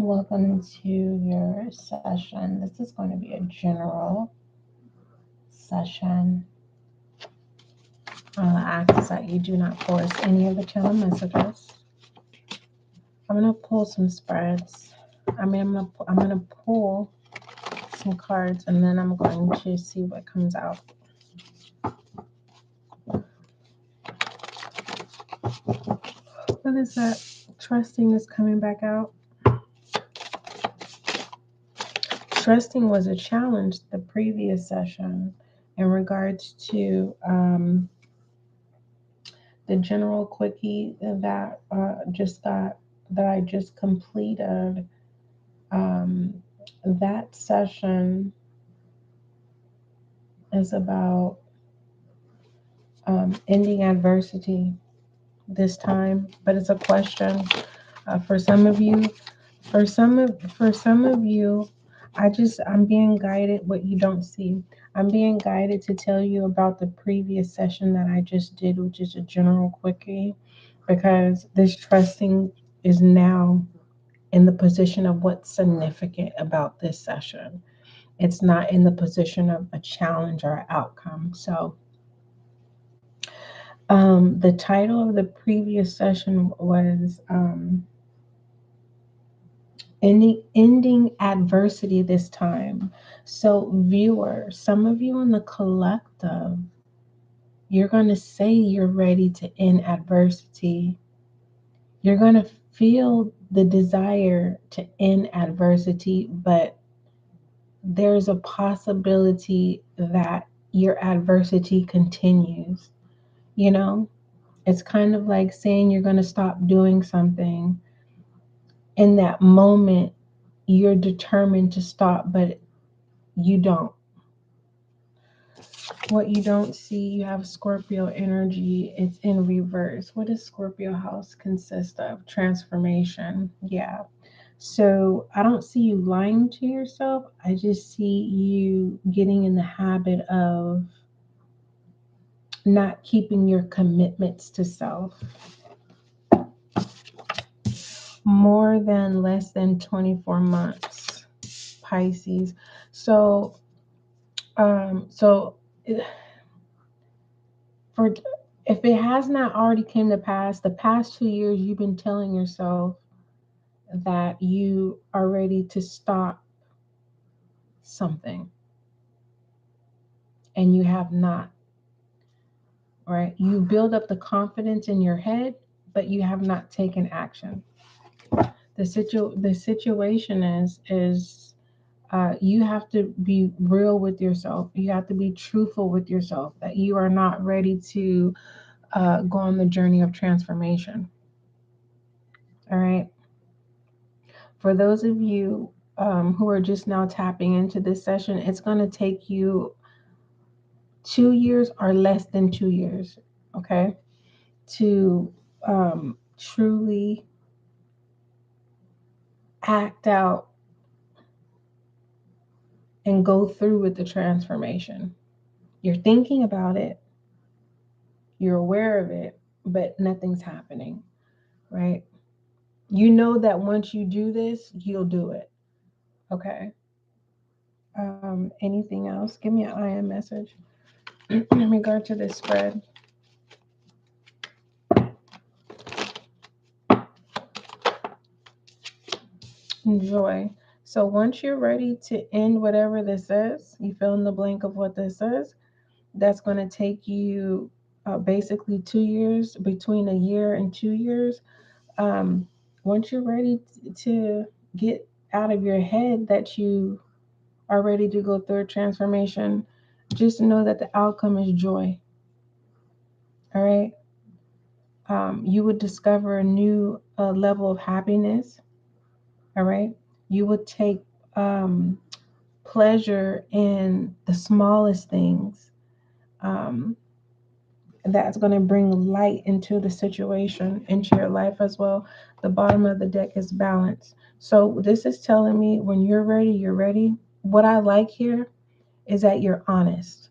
welcome to your session. This is going to be a general session. Ask that you do not force any of the channel messages. I'm gonna pull some spreads. I'm gonna pull some cards, and then I'm going to see what comes out. What is that? Trusting is coming back out. Trusting was a challenge the previous session in regards to the general quickie that I just completed. That session is about ending adversity this time, but it's a question for some of you. For some of you, I'm being guided what you don't see. I'm being guided to tell you about the previous session that I just did, which is a general quickie, because this trusting is now in the position of what's significant about this session. It's not in the position of a challenge or outcome. So the title of the previous session was ending adversity this time. So viewers, some of you in the collective, you're going to say you're ready to end adversity. You're going to feel the desire to end adversity, but there's a possibility that your adversity continues. You know, it's kind of like saying you're going to stop doing something. In that moment, you're determined to stop, but you don't. What you don't see, you have Scorpio energy. It's in reverse. What does Scorpio house consist of? Transformation. Yeah. So I don't see you lying to yourself. I just see you getting in the habit of not keeping your commitments to self. More than less than 24 months, Pisces. So for if it has not already came to pass, the past 2 years you've been telling yourself that you are ready to stop something, and you have not. Right? You build up the confidence in your head, but you have not taken action. The situation is you have to be real with yourself. You have to be truthful with yourself that you are not ready to go on the journey of transformation. All right. For those of you who are just now tapping into this session, it's going to take you 2 years or less than 2 years, okay, to truly act out and go through with the transformation. You're thinking about it, you're aware of it, but nothing's happening, right? You know that once you do this, you'll do it. Okay. Anything else? Give me an IM message in regard to this spread. Enjoy. So once you're ready to end whatever this is, you fill in the blank of what this is. That's going to take you basically 2 years, between a year and 2 years. Once you're ready to get out of your head that you are ready to go through a transformation, just know that the outcome is joy. All right. You would discover a new level of happiness. All right. You would take pleasure in the smallest things. That's going to bring light into the situation, into your life as well. The bottom of the deck is balance. So this is telling me when you're ready, you're ready. What I like here is that you're honest.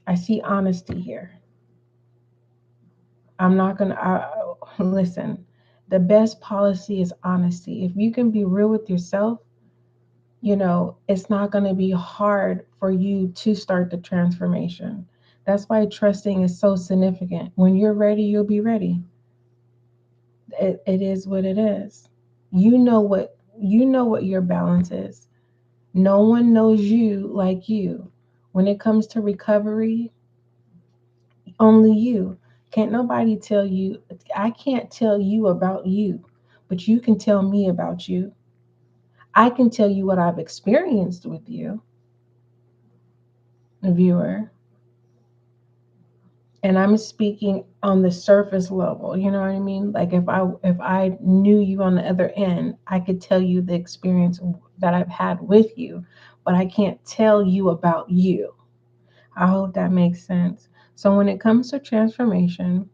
I see honesty here. I'm not going to listen. The best policy is honesty. If you can be real with yourself, it's not going to be hard for you to start the transformation. That's why trusting is so significant. When you're ready, you'll be ready. It is what it is. You know what your balance is. No one knows you like you. When it comes to recovery, only you. Can't nobody tell you. I can't tell you about you, but you can tell me about you. I can tell you what I've experienced with you, viewer. And I'm speaking on the surface level, you know what I mean? Like if I knew you on the other end, I could tell you the experience that I've had with you, but I can't tell you about you. I hope that makes sense. So when it comes to transformation,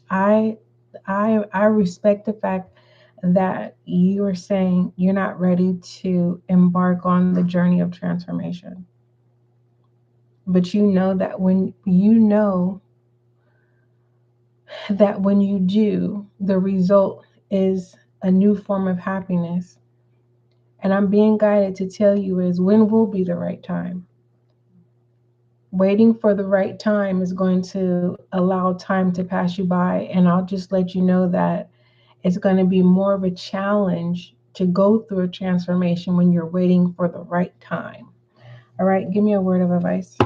I I respect the fact that you are saying you're not ready to embark on the journey of transformation. But you know that when you do, the result is a new form of happiness. And I'm being guided to tell you is when will be the right time. Waiting for the right time is going to allow time to pass you by. And I'll just let you know that it's going to be more of a challenge to go through a transformation when you're waiting for the right time. All right, give me a word of advice.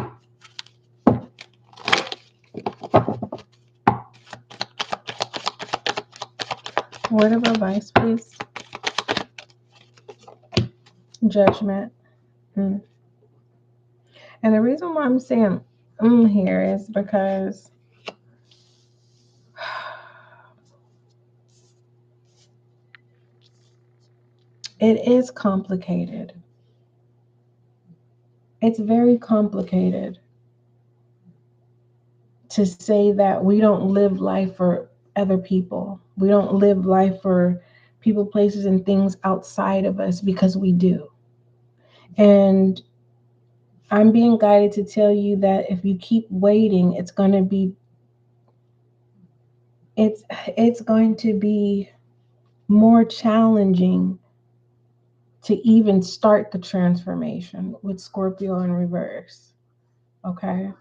Word of advice, please. Judgment. Mm. And the reason why I'm saying here is because it is complicated. It's very complicated to say that we don't live life for other people. We don't live life for people, places, and things outside of us because we do. And I'm being guided to tell you that if you keep waiting, it's going to be more challenging to even start the transformation with Scorpio in reverse. Okay.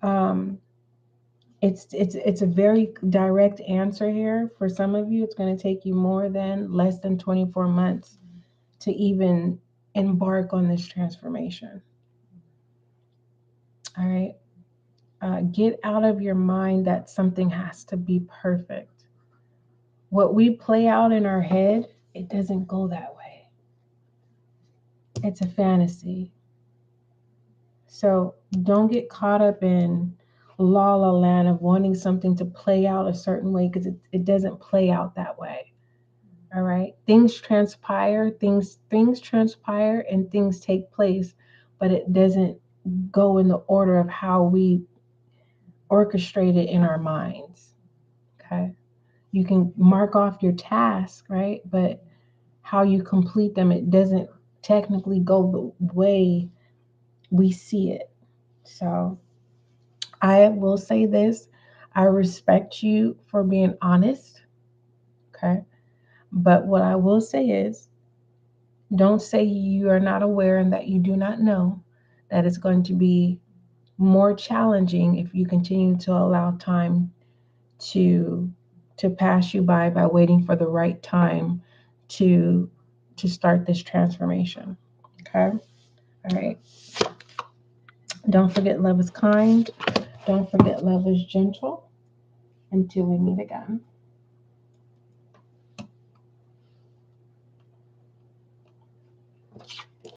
Um, it's a very direct answer here. For some of you, it's going to take you less than 24 months to even embark on this transformation. All right. Get out of your mind that something has to be perfect. What we play out in our head, it doesn't go that way. It's a fantasy. So don't get caught up in la la land of wanting something to play out a certain way, because it doesn't play out that way. All right. Things transpire and things take place, but it doesn't go in the order of how we orchestrate it in our minds. Okay. You can mark off your task, right? But how you complete them, it doesn't technically go the way we see it. So I will say this. I respect you for being honest. Okay. But what I will say is, don't say you are not aware and that you do not know that it's going to be more challenging if you continue to allow time to pass you by waiting for the right time to start this transformation. Okay? All right. Don't forget love is kind. Don't forget love is gentle. Until we meet again.